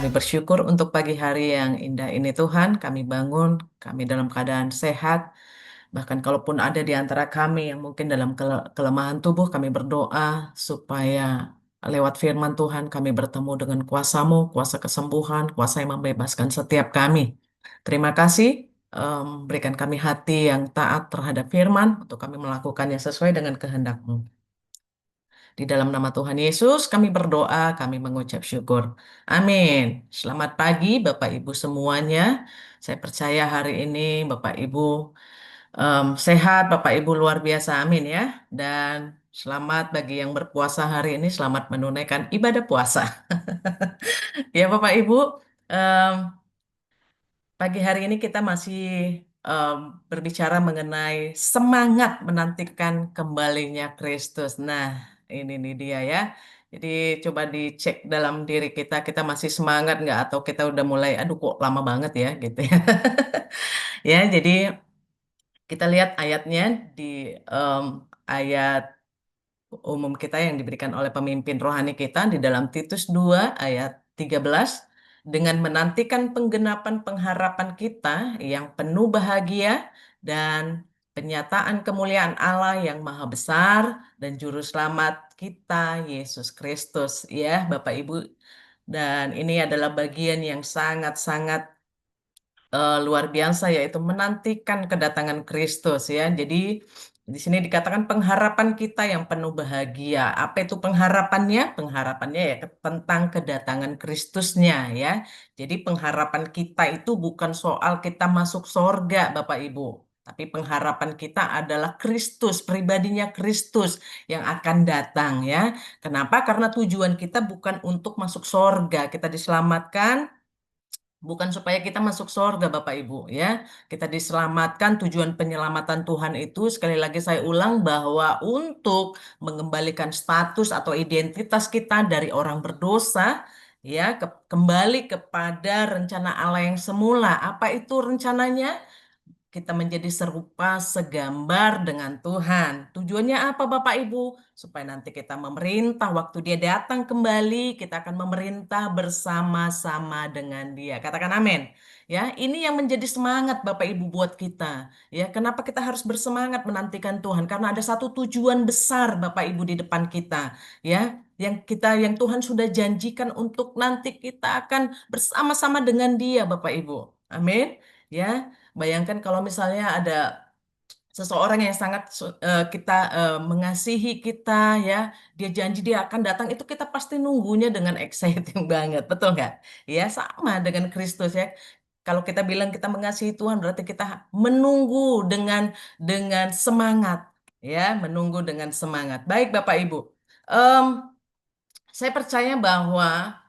Kami bersyukur untuk pagi hari yang indah ini Tuhan, kami bangun, kami dalam keadaan sehat. Bahkan kalaupun ada di antara kami yang mungkin dalam kelemahan tubuh, kami berdoa supaya lewat firman Tuhan kami bertemu dengan kuasa-Mu, kuasa kesembuhan, kuasa yang membebaskan setiap kami. Terima kasih, berikan kami hati yang taat terhadap firman untuk kami melakukannya sesuai dengan kehendak-Mu. Di dalam nama Tuhan Yesus, kami berdoa, kami mengucap syukur. Amin. Selamat pagi, Bapak Ibu semuanya. Saya percaya hari ini Bapak Ibu sehat, Bapak Ibu luar biasa. Amin ya. Dan selamat bagi yang berpuasa hari ini, selamat menunaikan ibadah puasa. Ya, Bapak Ibu. em, Pagi hari ini kita masih em, berbicara mengenai semangat menantikan kembalinya Kristus. Nah, ini nih dia ya. Jadi coba dicek dalam diri kita, kita masih semangat nggak atau kita udah mulai, aduh kok lama banget ya gitu ya. Ya, jadi kita lihat ayatnya di em, ayat umum kita yang diberikan oleh pemimpin rohani kita di dalam Titus 2 ayat 13 dengan menantikan penggenapan pengharapan kita yang penuh bahagia dan penyataan kemuliaan Allah yang maha besar dan juru selamat kita Yesus Kristus ya Bapak Ibu, dan ini adalah bagian yang sangat-sangat luar biasa, yaitu menantikan kedatangan Kristus ya. Jadi di sini dikatakan pengharapan kita yang penuh bahagia. Apa itu pengharapannya? Pengharapannya ya tentang kedatangan Kristusnya ya. Jadi pengharapan kita itu bukan soal kita masuk sorga Bapak Ibu. Tapi pengharapan kita adalah Kristus, pribadinya Kristus yang akan datang ya. Kenapa? Karena tujuan kita bukan untuk masuk sorga. Kita diselamatkan bukan supaya kita masuk surga, Bapak Ibu, ya. Kita diselamatkan, tujuan penyelamatan Tuhan itu, sekali lagi saya ulang, bahwa untuk mengembalikan status atau identitas kita dari orang berdosa, ya, kembali kepada rencana Allah yang semula. Apa itu rencananya? Kita menjadi serupa segambar dengan Tuhan. Tujuannya apa Bapak Ibu? Supaya nanti kita memerintah, waktu Dia datang kembali, kita akan memerintah bersama-sama dengan Dia. Katakan amin. Ya, ini yang menjadi semangat Bapak Ibu buat kita. Ya, kenapa kita harus bersemangat menantikan Tuhan? Karena ada satu tujuan besar Bapak Ibu di depan kita, ya, yang Tuhan sudah janjikan untuk nanti kita akan bersama-sama dengan Dia, Bapak Ibu. Amin. Ya, bayangkan kalau misalnya ada seseorang yang sangat kita mengasihi kita ya, dia janji dia akan datang, itu kita pasti nunggunya dengan exciting banget, betul nggak? Ya, sama dengan Kristus ya. Kalau kita bilang kita mengasihi Tuhan, berarti kita menunggu dengan semangat, ya, menunggu dengan semangat. Baik, Bapak Ibu. Em, saya percaya bahwa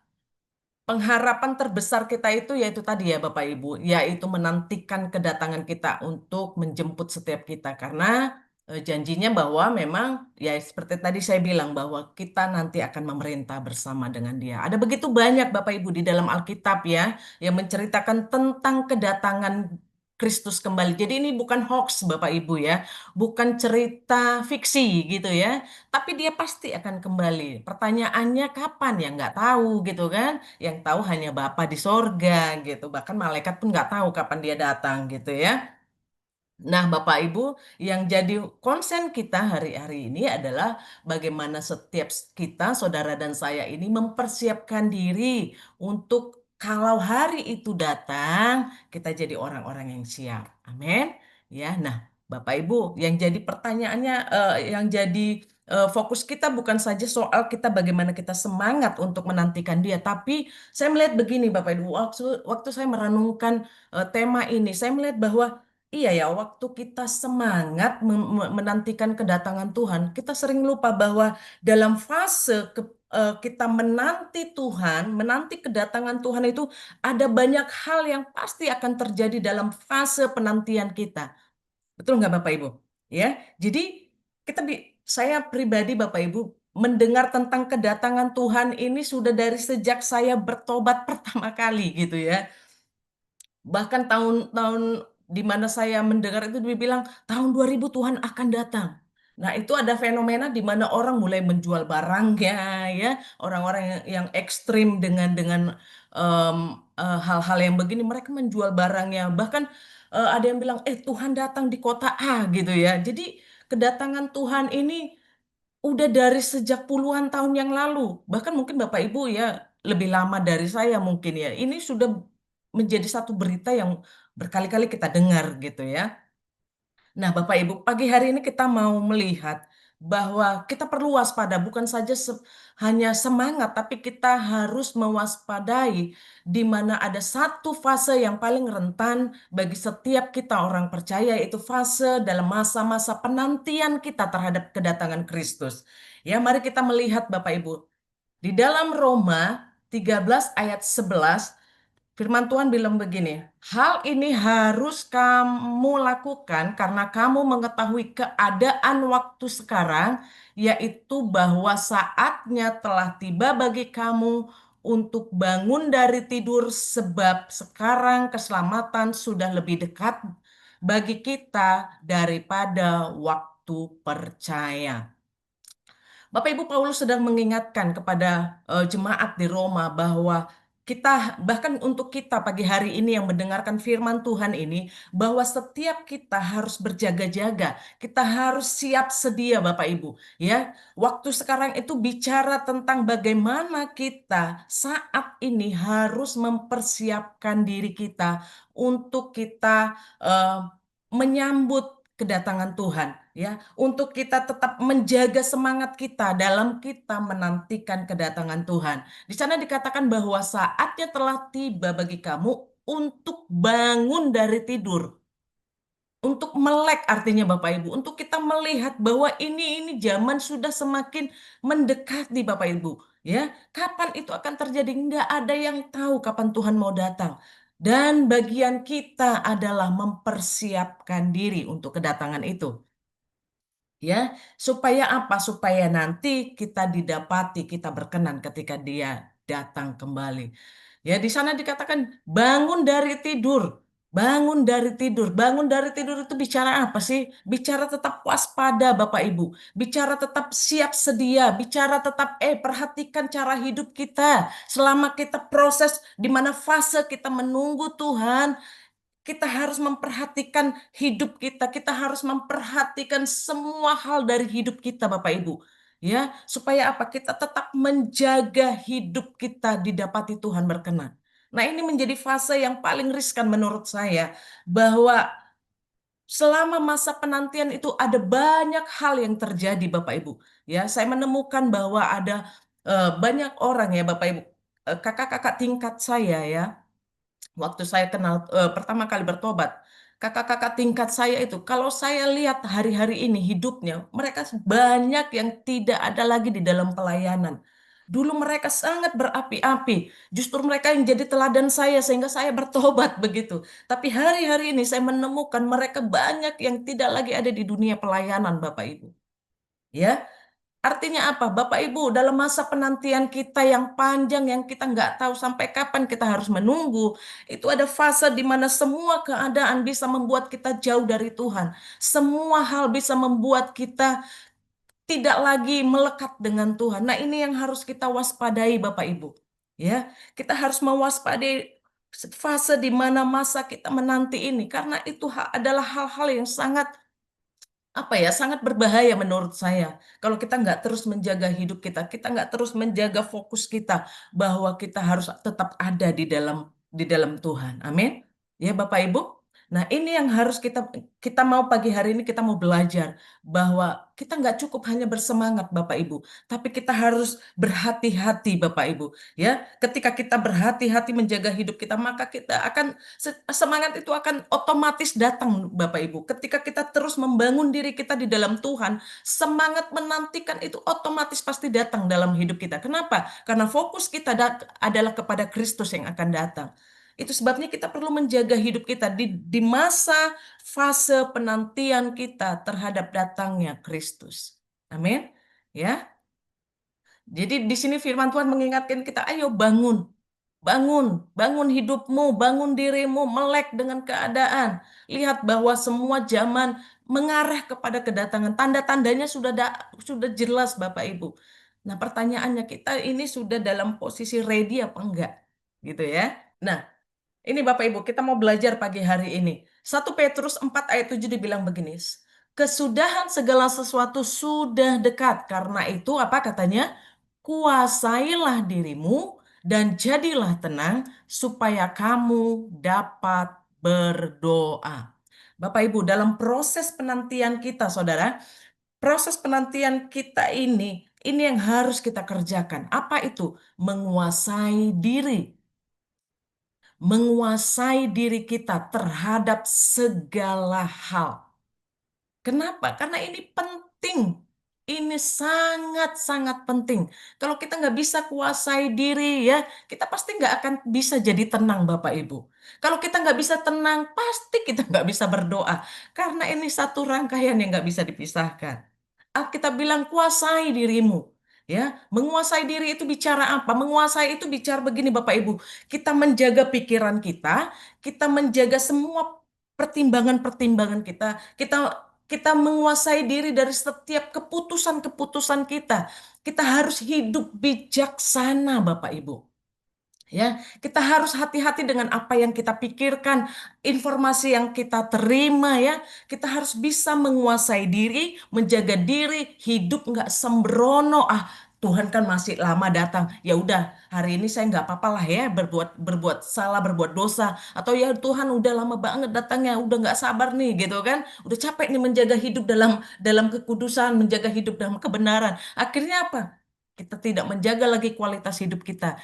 pengharapan terbesar kita itu yaitu tadi ya Bapak Ibu, yaitu menantikan kedatangan kita untuk menjemput setiap kita, karena janjinya bahwa memang ya seperti tadi saya bilang bahwa kita nanti akan memerintah bersama dengan Dia. Ada begitu banyak Bapak Ibu di dalam Alkitab ya yang menceritakan tentang kedatangan Kristus kembali. Jadi ini bukan hoax Bapak Ibu ya, bukan cerita fiksi gitu ya, tapi Dia pasti akan kembali. Pertanyaannya kapan ya nggak tahu gitu kan? Yang tahu hanya Bapa di sorga gitu. Bahkan malaikat pun nggak tahu kapan dia datang gitu ya. Nah, Bapak Ibu, yang jadi konsen kita hari-hari ini adalah bagaimana setiap kita, saudara dan saya ini mempersiapkan diri untuk kalau hari itu datang, kita jadi orang-orang yang siap. Amin. Ya, nah, Bapak Ibu, yang jadi pertanyaannya, yang jadi fokus kita bukan saja soal kita bagaimana kita semangat untuk menantikan dia, tapi saya melihat begini, Bapak Ibu, waktu saya merenungkan tema ini, saya melihat bahwa iya ya, waktu kita semangat menantikan kedatangan Tuhan, kita sering lupa bahwa dalam fase kita menanti Tuhan, menanti kedatangan Tuhan itu ada banyak hal yang pasti akan terjadi dalam fase penantian kita. Betul nggak Bapak Ibu? Ya, jadi saya pribadi Bapak Ibu mendengar tentang kedatangan Tuhan ini sudah dari sejak saya bertobat pertama kali gitu ya. Bahkan tahun-tahun di mana saya mendengar itu dibilang tahun 2000 Tuhan akan datang. Nah, itu ada fenomena di mana orang mulai menjual barangnya, ya, orang-orang yang ekstrim em, hal-hal yang begini, mereka menjual barangnya. Bahkan ada yang bilang, Tuhan datang di kota A gitu ya. Jadi kedatangan Tuhan ini udah dari sejak puluhan tahun yang lalu. Bahkan mungkin Bapak Ibu ya lebih lama dari saya mungkin ya. Ini sudah menjadi satu berita yang berkali-kali kita dengar gitu ya. Nah, Bapak Ibu, pagi hari ini kita mau melihat bahwa kita perlu waspada, bukan saja hanya semangat, tapi kita harus mewaspadai di mana ada satu fase yang paling rentan bagi setiap kita orang percaya, yaitu fase dalam masa-masa penantian kita terhadap kedatangan Kristus. Ya, mari kita melihat Bapak Ibu. Di dalam Roma 13 ayat 11, Firman Tuhan bilang begini, hal ini harus kamu lakukan karena kamu mengetahui keadaan waktu sekarang, yaitu bahwa saatnya telah tiba bagi kamu untuk bangun dari tidur, sebab sekarang keselamatan sudah lebih dekat bagi kita daripada waktu percaya. Bapak Ibu, Paulus sedang mengingatkan kepada jemaat di Roma bahwa kita, bahkan untuk kita pagi hari ini yang mendengarkan firman Tuhan ini, bahwa setiap kita harus berjaga-jaga, kita harus siap sedia Bapak Ibu. Ya, waktu sekarang itu bicara tentang bagaimana kita saat ini harus mempersiapkan diri kita untuk kita eh, menyambut kedatangan Tuhan, ya, untuk kita tetap menjaga semangat kita dalam kita menantikan kedatangan Tuhan. Di sana dikatakan bahwa saatnya telah tiba bagi kamu untuk bangun dari tidur. Untuk melek artinya Bapak Ibu, untuk kita melihat bahwa ini zaman sudah semakin mendekati Bapak Ibu, ya. Kapan itu akan terjadi? Nggak ada yang tahu kapan Tuhan mau datang. Dan bagian kita adalah mempersiapkan diri untuk kedatangan itu. Ya, supaya apa? Supaya nanti kita didapati, kita berkenan ketika dia datang kembali. Ya, di sana dikatakan bangun dari tidur. Bangun dari tidur. Bangun dari tidur itu bicara apa sih? Bicara tetap waspada, Bapak Ibu. Bicara tetap siap sedia. Bicara tetap perhatikan cara hidup kita selama kita proses di mana fase kita menunggu Tuhan. Kita harus memperhatikan hidup kita, kita harus memperhatikan semua hal dari hidup kita, Bapak Ibu. Ya, supaya apa? Kita tetap menjaga hidup kita didapati Tuhan berkenan. Nah, ini menjadi fase yang paling riskan menurut saya, bahwa selama masa penantian itu ada banyak hal yang terjadi, Bapak Ibu. Ya, saya menemukan bahwa ada banyak orang ya, Bapak Ibu, kakak-kakak tingkat saya ya, waktu saya kenal pertama kali bertobat, kakak-kakak tingkat saya itu, kalau saya lihat hari-hari ini hidupnya, mereka banyak yang tidak ada lagi di dalam pelayanan. Dulu mereka sangat berapi-api, justru mereka yang jadi teladan saya sehingga saya bertobat begitu. Tapi hari-hari ini saya menemukan mereka banyak yang tidak lagi ada di dunia pelayanan, Bapak Ibu. Ya, artinya apa? Bapak Ibu, dalam masa penantian kita yang panjang, yang kita nggak tahu sampai kapan kita harus menunggu, itu ada fase di mana semua keadaan bisa membuat kita jauh dari Tuhan. Semua hal bisa membuat kita tidak lagi melekat dengan Tuhan. Nah, ini yang harus kita waspadai, Bapak Ibu. Ya, kita harus mewaspadai fase di mana masa kita menanti ini, karena itu adalah hal-hal yang sangat apa ya, sangat berbahaya menurut saya. Kalau kita nggak terus menjaga hidup kita, kita nggak terus menjaga fokus kita bahwa kita harus tetap ada di dalam Tuhan. Amin. Ya Bapak Ibu. Nah, ini yang harus kita kita mau pagi hari ini kita mau belajar bahwa kita nggak cukup hanya bersemangat Bapak Ibu, tapi kita harus berhati-hati Bapak Ibu. Ya, ketika kita berhati-hati menjaga hidup kita, maka kita akan semangat itu akan otomatis datang, Bapak Ibu. Ketika kita terus membangun diri kita di dalam Tuhan, semangat menantikan itu otomatis pasti datang dalam hidup kita. Kenapa? Karena fokus kita adalah kepada Kristus yang akan datang. Itu sebabnya kita perlu menjaga hidup kita di masa fase penantian kita terhadap datangnya Kristus. Amin. Ya. Jadi di sini firman Tuhan mengingatkan kita, ayo bangun. Bangun, bangun hidupmu, bangun dirimu, melek dengan keadaan. Lihat bahwa semua zaman mengarah kepada kedatangan. Tanda-tandanya sudah jelas, Bapak Ibu. Nah, pertanyaannya kita ini sudah dalam posisi ready apa enggak? Gitu ya. Nah, ini Bapak Ibu, kita mau belajar pagi hari ini. 1 Petrus 4 ayat 7 dibilang begini. Kesudahan segala sesuatu sudah dekat. Karena itu apa katanya? Kuasailah dirimu dan jadilah tenang supaya kamu dapat berdoa. Bapak Ibu, dalam proses penantian kita, Saudara, proses penantian kita ini yang harus kita kerjakan. Apa itu? Menguasai diri, menguasai diri kita terhadap segala hal. Kenapa? Karena ini penting. Ini sangat-sangat penting. Kalau kita nggak bisa kuasai diri ya, kita pasti nggak akan bisa jadi tenang, Bapak Ibu. Kalau kita nggak bisa tenang, pasti kita nggak bisa berdoa. Karena ini satu rangkaian yang nggak bisa dipisahkan. Kita bilang kuasai dirimu. Ya, menguasai diri itu bicara apa? Menguasai itu bicara begini, Bapak Ibu. Kita menjaga pikiran kita menjaga semua pertimbangan-pertimbangan kita. Kita kita menguasai diri dari setiap keputusan-keputusan kita. Kita harus hidup bijaksana, Bapak Ibu. Ya, kita harus hati-hati dengan apa yang kita pikirkan, informasi yang kita terima ya. Kita harus bisa menguasai diri, menjaga diri, hidup nggak sembrono. Tuhan kan masih lama datang. Ya udah, hari ini saya nggak apa-apa lah ya berbuat berbuat salah, berbuat dosa. Atau ya Tuhan udah lama banget datangnya, udah nggak sabar nih gitu kan. Udah capek nih menjaga hidup dalam dalam kekudusan, menjaga hidup dalam kebenaran. Akhirnya apa? Kita tidak menjaga lagi kualitas hidup kita.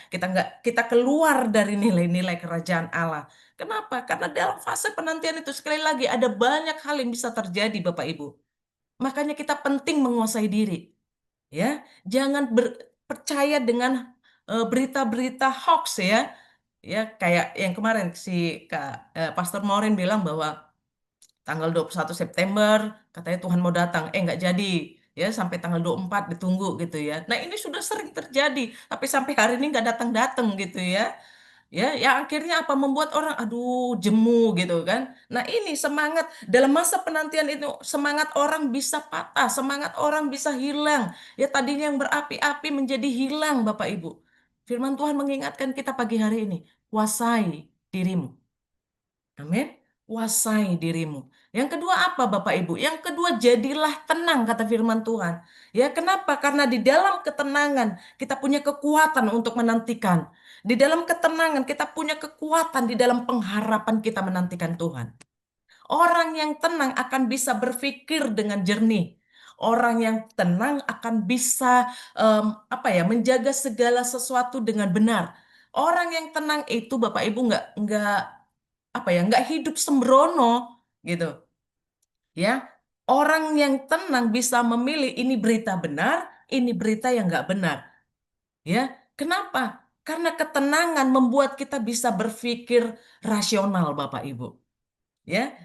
Kita keluar dari nilai-nilai kerajaan Allah. Kenapa? Karena dalam fase penantian itu sekali lagi ada banyak hal yang bisa terjadi, Bapak Ibu. Makanya kita penting menguasai diri, ya. Jangan percaya dengan berita-berita hoax ya. Ya, kayak yang kemarin si Pastor Maureen bilang bahwa tanggal 21 September katanya Tuhan mau datang, nggak jadi. Ya, sampai tanggal 24 ditunggu gitu ya. Nah, ini sudah sering terjadi, tapi sampai hari ini nggak datang-datang gitu ya. Ya, yang akhirnya apa membuat orang aduh jemu gitu kan. Nah, ini semangat dalam masa penantian itu semangat orang bisa patah, semangat orang bisa hilang. Ya, tadinya yang berapi-api menjadi hilang, Bapak Ibu. Firman Tuhan mengingatkan kita pagi hari ini, kuasai dirimu. Amin. Kuasai dirimu. Yang kedua apa Bapak Ibu? Yang kedua jadilah tenang kata firman Tuhan. Ya kenapa? Karena di dalam ketenangan kita punya kekuatan untuk menantikan. Di dalam ketenangan kita punya kekuatan di dalam pengharapan kita menantikan Tuhan. Orang yang tenang akan bisa berpikir dengan jernih. Orang yang tenang akan bisa apa ya menjaga segala sesuatu dengan benar. Orang yang tenang itu Bapak Ibu nggak apa ya nggak hidup sembrono gitu ya. Orang yang tenang bisa memilih ini berita benar, ini berita yang nggak benar ya. Kenapa? Karena ketenangan membuat kita bisa berpikir rasional, Bapak Ibu. Ya,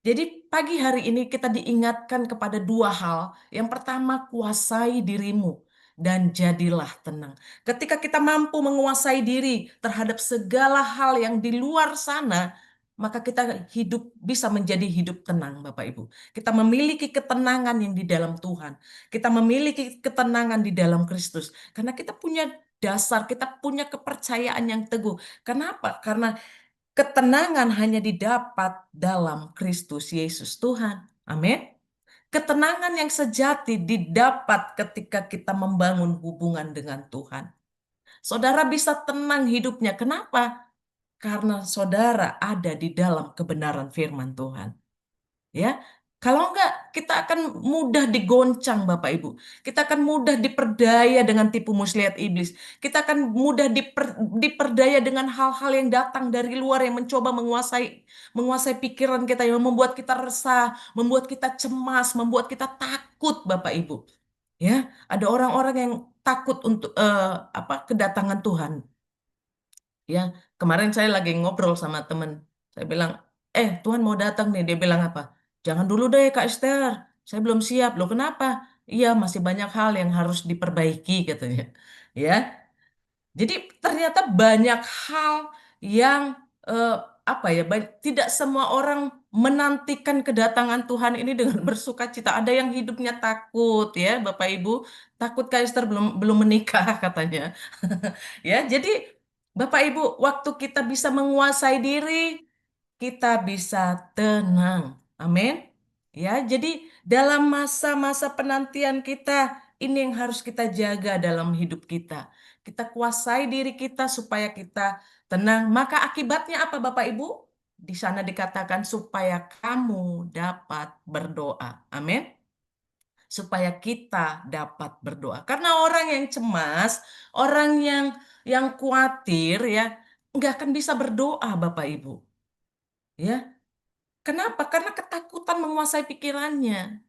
jadi pagi hari ini kita diingatkan kepada dua hal. Yang pertama, kuasai dirimu dan jadilah tenang. Ketika kita mampu menguasai diri terhadap segala hal yang di luar sana, maka kita hidup bisa menjadi hidup tenang, Bapak Ibu. Kita memiliki ketenangan yang di dalam Tuhan. Kita memiliki ketenangan di dalam Kristus. Karena kita punya dasar, kita punya kepercayaan yang teguh. Kenapa? Karena ketenangan hanya didapat dalam Kristus Yesus Tuhan. Amin. Ketenangan yang sejati didapat ketika kita membangun hubungan dengan Tuhan. Saudara bisa tenang hidupnya. Kenapa? Karena saudara ada di dalam kebenaran firman Tuhan. Ya, kalau enggak kita akan mudah digoncang Bapak Ibu. Kita akan mudah diperdaya dengan tipu muslihat iblis. Kita akan mudah diperdaya dengan hal-hal yang datang dari luar yang mencoba menguasai menguasai pikiran kita yang membuat kita resah, membuat kita cemas, membuat kita takut Bapak Ibu. Ya, ada orang-orang yang takut untuk apa kedatangan Tuhan. Ya, kemarin saya lagi ngobrol sama temen. Saya bilang, Tuhan mau datang nih. Dia bilang apa? Jangan dulu deh Kak Esther. Saya belum siap. Loh kenapa? Iya, masih banyak hal yang harus diperbaiki katanya. Ya, Jadi ternyata banyak hal yang eh, apa ya, tidak semua orang menantikan kedatangan Tuhan ini dengan bersuka cita. Ada yang hidupnya takut ya, Bapak Ibu, takut Kaiser belum belum menikah katanya. Ya, jadi Bapak Ibu, waktu kita bisa menguasai diri, kita bisa tenang. Amin. Ya, jadi dalam masa-masa penantian kita, ini yang harus kita jaga dalam hidup kita. Kita kuasai diri kita supaya kita tenang. Maka akibatnya apa, Bapak Ibu? Di sana dikatakan supaya kamu dapat berdoa. Amin. Supaya kita dapat berdoa. Karena orang yang cemas, orang yang khawatir ya, nggak akan bisa berdoa, Bapak Ibu. Ya, kenapa? Karena ketakutan menguasai pikirannya,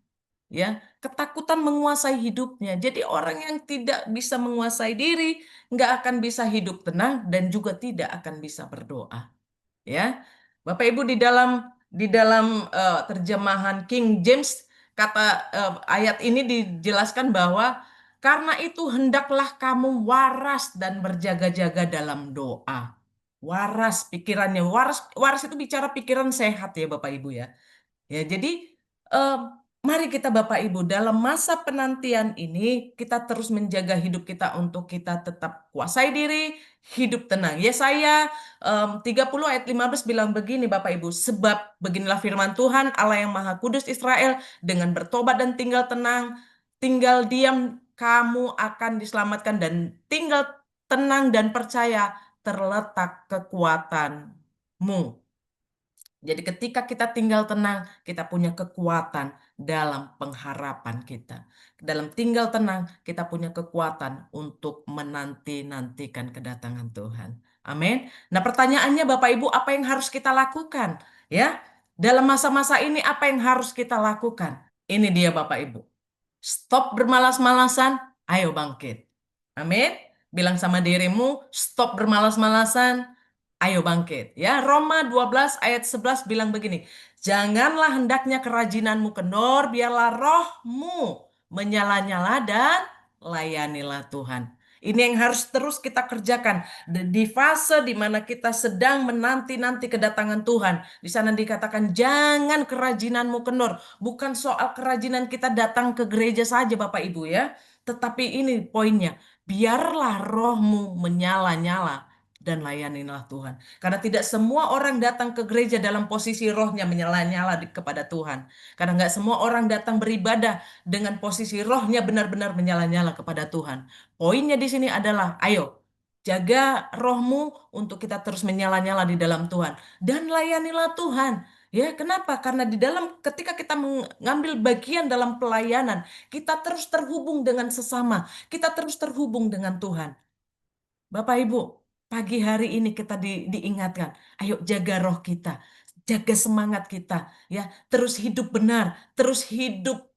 ya, ketakutan menguasai hidupnya. Jadi orang yang tidak bisa menguasai diri, nggak akan bisa hidup tenang dan juga tidak akan bisa berdoa. Ya, Bapak Ibu, di dalam terjemahan King James, kata ayat ini dijelaskan bahwa karena itu hendaklah kamu waras dan berjaga-jaga dalam doa. Waras pikirannya, waras waras itu bicara pikiran sehat ya Bapak Ibu ya. Ya, jadi eh, mari kita Bapak Ibu dalam masa penantian ini kita terus menjaga hidup kita untuk kita tetap kuasai diri, hidup tenang. Yesaya 30 ayat 15 bilang begini Bapak Ibu, sebab beginilah firman Tuhan Allah yang Maha Kudus Israel, dengan bertobat dan tinggal tenang, tinggal diam kamu akan diselamatkan, dan tinggal tenang dan percaya terletak kekuatanmu. Jadi ketika kita tinggal tenang, kita punya kekuatan dalam pengharapan kita. Dalam tinggal tenang, kita punya kekuatan untuk menanti-nantikan kedatangan Tuhan. Amin. Nah, pertanyaannya Bapak Ibu, apa yang harus kita lakukan? Ya, dalam masa-masa ini apa yang harus kita lakukan? Ini dia Bapak Ibu. Stop bermalas-malasan, ayo bangkit. Amin. Bilang sama dirimu, stop bermalas-malasan, ayo bangkit. Ya, Roma 12 ayat 11 bilang begini, janganlah hendaknya kerajinanmu kendor, biarlah rohmu menyala-nyala dan layanilah Tuhan. Ini yang harus terus kita kerjakan di fase di mana kita sedang menanti-nanti kedatangan Tuhan. Di sana dikatakan jangan kerajinanmu kendor. Bukan soal kerajinan kita datang ke gereja saja Bapak Ibu ya. Tetapi ini poinnya, biarlah rohmu menyala-nyala dan layanilah Tuhan. Karena tidak semua orang datang ke gereja dalam posisi rohnya menyala-nyala kepada Tuhan. Karena nggak semua orang datang beribadah dengan posisi rohnya benar-benar menyala-nyala kepada Tuhan. Poinnya di sini adalah, ayo, jaga rohmu untuk kita terus menyala-nyala di dalam Tuhan. Dan layanilah Tuhan. Ya, kenapa? Karena di dalam ketika kita mengambil bagian dalam pelayanan, kita terus terhubung dengan sesama, kita terus terhubung dengan Tuhan. Bapak Ibu, pagi hari ini kita diingatkan, ayo jaga roh kita, jaga semangat kita, ya, terus hidup benar, terus hidup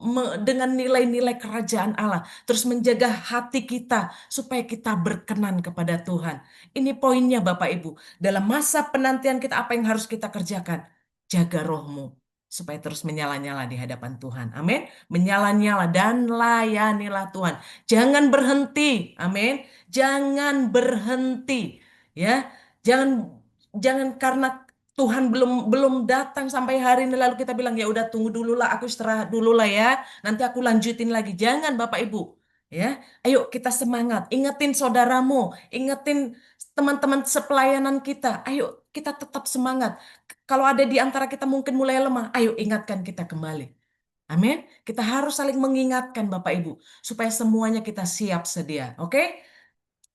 dengan nilai-nilai kerajaan Allah, terus menjaga hati kita supaya kita berkenan kepada Tuhan. Ini poinnya Bapak Ibu. Dalam masa penantian kita apa yang harus kita kerjakan? Jaga rohmu supaya terus menyala-nyala di hadapan Tuhan. Amin. Menyala-nyala dan layanilah Tuhan. Jangan berhenti. Amin. Jangan berhenti, ya. Jangan jangan karena Tuhan belum belum datang sampai hari ini lalu kita bilang ya udah tunggu dulu lah, aku istirahat dulu lah ya. Nanti aku lanjutin lagi. Jangan Bapak Ibu, ya. Ayo kita semangat. Ingetin saudaramu, ingetin teman-teman sepelayanan kita. Ayo kita tetap semangat. Kalau ada di antara kita mungkin mulai lemah, ayo ingatkan kita kembali. Amin. Kita harus saling mengingatkan Bapak Ibu supaya semuanya kita siap sedia. Oke?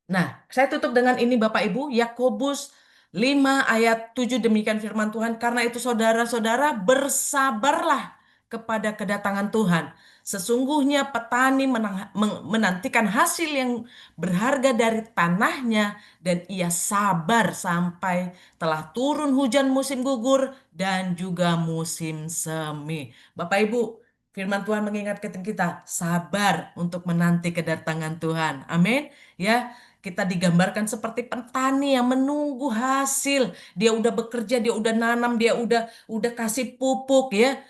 Nah, saya tutup dengan ini Bapak Ibu, Yakobus 5 ayat 7 demikian firman Tuhan, karena itu saudara-saudara bersabarlah kepada kedatangan Tuhan. Sesungguhnya petani menantikan hasil yang berharga dari tanahnya dan ia sabar sampai telah turun hujan musim gugur dan juga musim semi. Bapak Ibu, firman Tuhan mengingatkan kita sabar untuk menanti kedatangan Tuhan. Amin. Ya, kita digambarkan seperti petani yang menunggu hasil. Dia udah bekerja, dia udah nanam, dia udah kasih pupuk ya.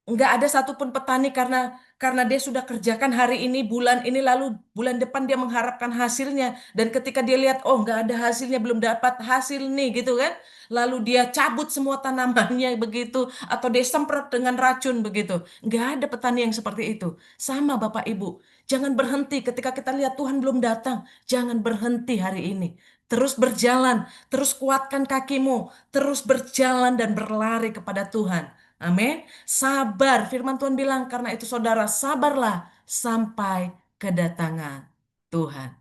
nggak ada satupun petani karena dia sudah kerjakan hari ini, bulan ini, lalu bulan depan dia mengharapkan hasilnya. Dan ketika dia lihat, oh nggak ada hasilnya, belum dapat hasil nih gitu kan. Lalu dia cabut semua tanamannya begitu, atau dia semprot dengan racun begitu. Nggak ada petani yang seperti itu. Sama Bapak Ibu, jangan berhenti ketika kita lihat Tuhan belum datang. Jangan berhenti hari ini. Terus berjalan, terus kuatkan kakimu, terus berjalan dan berlari kepada Tuhan. Amin. Sabar, firman Tuhan bilang, karena itu saudara sabarlah sampai kedatangan Tuhan.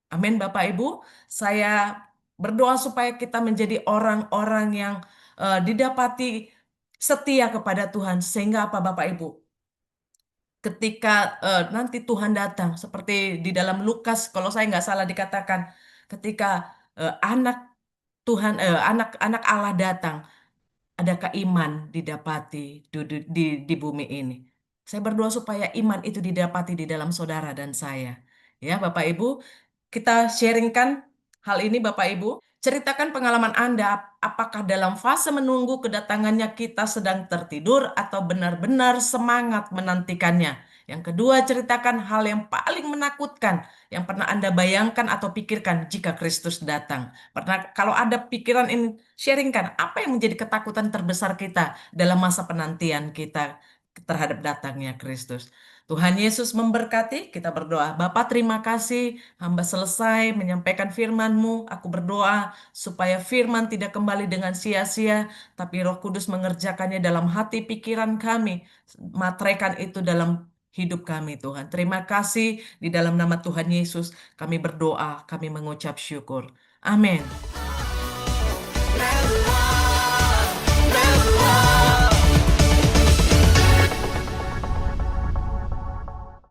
Amin Bapak Ibu, saya berdoa supaya kita menjadi orang-orang yang didapati setia kepada Tuhan. Sehingga apa Bapak Ibu? Ketika nanti Tuhan datang, seperti di dalam Lukas, kalau saya nggak salah dikatakan, ketika anak Tuhan, anak Allah datang, adakah iman didapati di bumi ini? Saya berdoa supaya iman itu didapati di dalam saudara dan saya. Ya, Bapak Ibu, kita sharingkan hal ini, Bapak Ibu. Ceritakan pengalaman Anda, apakah dalam fase menunggu kedatangannya kita sedang tertidur atau benar-benar semangat menantikannya. Yang kedua, ceritakan hal yang paling menakutkan yang pernah Anda bayangkan atau pikirkan jika Kristus datang. Pernah, kalau ada pikiran ini, sharingkan apa yang menjadi ketakutan terbesar kita dalam masa penantian kita terhadap datangnya Kristus. Tuhan Yesus memberkati, kita berdoa. Bapa terima kasih, hamba selesai menyampaikan firman-Mu. Aku berdoa supaya firman tidak kembali dengan sia-sia, tapi Roh Kudus mengerjakannya dalam hati pikiran kami. Materaikan itu dalam hidup kami, Tuhan. Terima kasih, di dalam nama Tuhan Yesus kami berdoa, kami mengucap syukur. Amin.